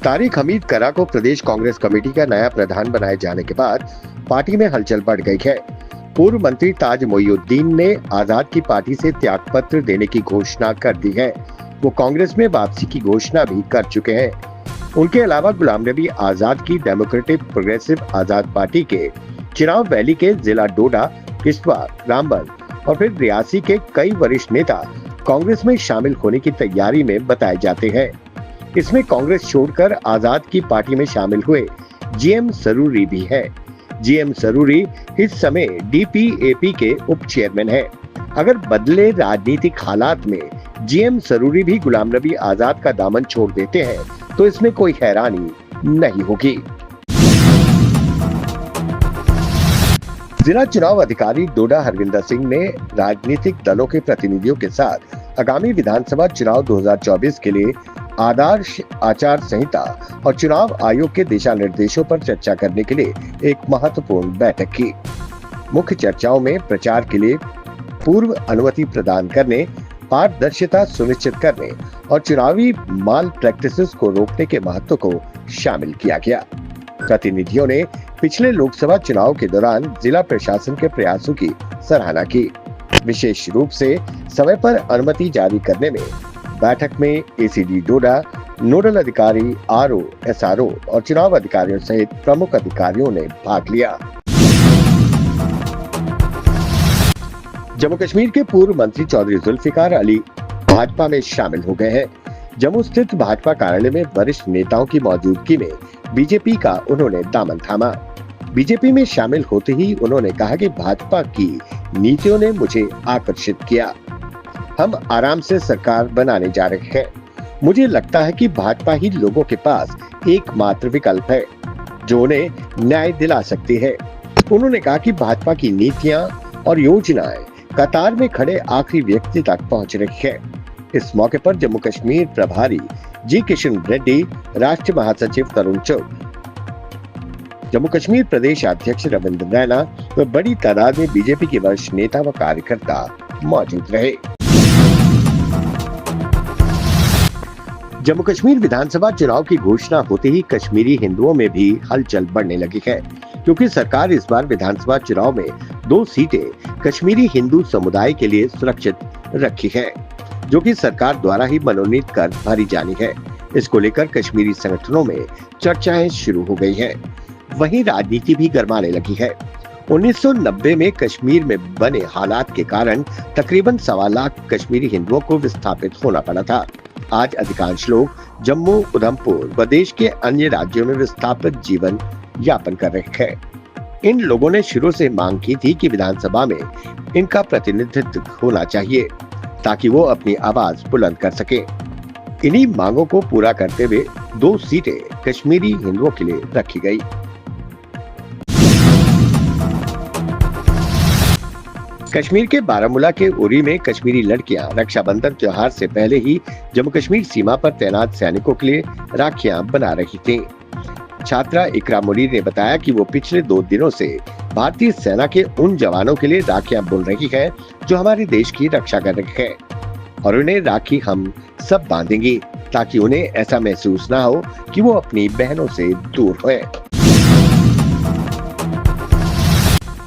तारिक हमीद करा को प्रदेश कांग्रेस कमेटी का नया प्रधान बनाए जाने के बाद पार्टी में हलचल बढ़ गई है। पूर्व मंत्री ताज मोइनुद्दीन ने आजाद की पार्टी से त्यागपत्र देने की घोषणा कर दी है। वो कांग्रेस में वापसी की घोषणा भी कर चुके हैं। उनके अलावा गुलाम नबी आजाद की डेमोक्रेटिक प्रोग्रेसिव आजाद पार्टी के चिनाब वैली के जिला डोडा, किश्तवाड़, रामबन और फिर रियासी के कई वरिष्ठ नेता कांग्रेस में शामिल होने की तैयारी में बताए जाते हैं। इसमें कांग्रेस छोड़कर आजाद की पार्टी में शामिल हुए जीएम सरूरी भी है। जीएम सरूरी इस समय डीपीएपी के उप चेयरमैन है। अगर बदले राजनीतिक हालात में जीएम सरूरी भी गुलाम नबी आजाद का दामन छोड़ देते हैं तो इसमें कोई हैरानी नहीं होगी। जिला चुनाव अधिकारी डोडा हरविंदर सिंह ने राजनीतिक दलों के प्रतिनिधियों के साथ आगामी विधानसभा चुनाव 2024 के लिए आदर्श आचार संहिता और चुनाव आयोग के दिशा निर्देशों पर चर्चा करने के लिए एक महत्वपूर्ण बैठक की। मुख्य चर्चाओं में प्रचार के लिए पूर्व अनुमति प्रदान करने, पारदर्शिता सुनिश्चित करने और चुनावी माल प्रैक्टिसेस को रोकने के महत्व को शामिल किया गया। प्रतिनिधियों ने पिछले लोकसभा चुनाव के दौरान जिला प्रशासन के प्रयासों की सराहना की, विशेष रूप से समय पर अनुमति जारी करने में। बैठक में एसीडी डोडा, नोडल अधिकारी आरओ, एसआरओ और चुनाव अधिकारियों सहित प्रमुख अधिकारियों ने भाग लिया। जम्मू कश्मीर के पूर्व मंत्री चौधरी जुल्फिकार अली भाजपा में शामिल हो गए हैं। जम्मू स्थित भाजपा कार्यालय में वरिष्ठ नेताओं की मौजूदगी में बीजेपी का उन्होंने दामन थामा। बीजेपी में शामिल होते ही उन्होंने कहा कि भाजपा की नीतियों ने मुझे आकर्षित किया। हम आराम से सरकार बनाने जा रहे हैं। मुझे लगता है कि भाजपा ही लोगों के पास एकमात्र विकल्प है जो उन्हें न्याय दिला सकती है। उन्होंने कहा कि भाजपा की नीतियां और योजनाएं कतार में खड़े आखिरी व्यक्ति तक पहुंच रही है। इस मौके पर जम्मू कश्मीर प्रभारी जी किशन रेड्डी, राष्ट्रीय महासचिव तरुण चुग, जम्मू कश्मीर प्रदेश अध्यक्ष रविंद्र रैना व बड़ी तादाद में बीजेपी के वरिष्ठ नेता व कार्यकर्ता मौजूद रहे। जम्मू कश्मीर विधानसभा चुनाव की घोषणा होते ही कश्मीरी हिंदुओं में भी हलचल बढ़ने लगी है, क्योंकि सरकार इस बार विधानसभा चुनाव में 2 सीटें कश्मीरी हिंदू समुदाय के लिए सुरक्षित रखी है, जो कि सरकार द्वारा ही मनोनीत कर भरी जानी है। इसको लेकर कश्मीरी संगठनों में चर्चाएं शुरू हो गई हैं। वहीं राजनीति भी गरमाने लगी है। 1990 में कश्मीर में बने हालात के कारण तकरीबन 1.25 लाख कश्मीरी हिंदुओं को विस्थापित होना पड़ा था। आज अधिकांश लोग जम्मू, उधमपुर व देश के अन्य राज्यों में विस्थापित जीवन यापन कर रहे हैं। इन लोगों ने शुरू से मांग की थी कि विधानसभा में इनका प्रतिनिधित्व होना चाहिए ताकि वो अपनी आवाज बुलंद कर सके। इन्हीं मांगों को पूरा करते हुए 2 सीटें कश्मीरी हिंदुओं के लिए रखी गई। कश्मीर के बारामूला के उरी में कश्मीरी लड़कियां रक्षाबंधन त्योहार से पहले ही जम्मू कश्मीर सीमा पर तैनात सैनिकों के लिए राखियां बना रही थीं। छात्रा इकरा मुनीर ने बताया कि वो पिछले 2 दिनों से भारतीय सेना के उन जवानों के लिए राखियां बुन रही है जो हमारे देश की रक्षा कर रहे हैं और उन्हें राखी हम सब बांधेंगी ताकि उन्हें ऐसा महसूस ना हो कि वो अपनी बहनों से दूर हुए।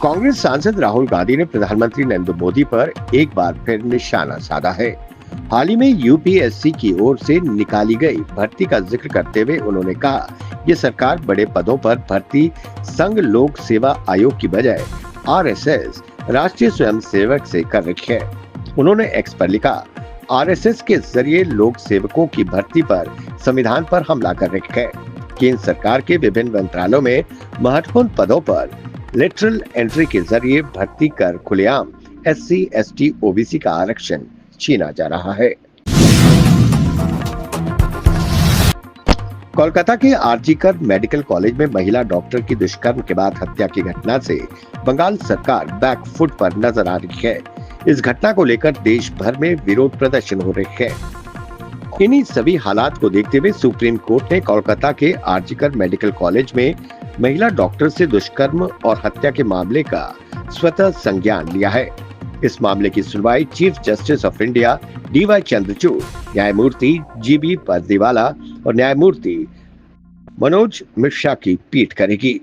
कांग्रेस सांसद राहुल गांधी ने प्रधानमंत्री नरेंद्र मोदी पर एक बार फिर निशाना साधा है। हाल ही में यूपीएससी की ओर से निकाली गई भर्ती का जिक्र करते हुए उन्होंने कहा ये सरकार बड़े पदों पर भर्ती संघ लोक सेवा आयोग की बजाय आरएसएस राष्ट्रीय स्वयंसेवक से कर रही है। उन्होंने एक्स पर लिखा, आरएसएस के जरिए लोक सेवकों की भर्ती पर संविधान पर हमला कर रही है। केंद्र सरकार के विभिन्न मंत्रालयों में महत्वपूर्ण पदों पर लेटरल एंट्री के जरिए भर्ती कर खुलेआम एससी, एसटी, ओबीसी का आरक्षण छीना जा रहा है। कोलकाता के आरजीकर मेडिकल कॉलेज में महिला डॉक्टर की दुष्कर्म के बाद हत्या की घटना से बंगाल सरकार बैकफुट पर नजर आ रही है। इस घटना को लेकर देश भर में विरोध प्रदर्शन हो रहे हैं। इन्हीं सभी हालात को देखते हुए सुप्रीम कोर्ट ने कोलकाता के आरजीकर मेडिकल कॉलेज में महिला डॉक्टर से दुष्कर्म और हत्या के मामले का स्वतः संज्ञान लिया है। इस मामले की सुनवाई chief justice of India DY Chandrachud, न्यायमूर्ति GB परदीवाला और न्यायमूर्ति मनोज मिश्रा की पीठ करेगी।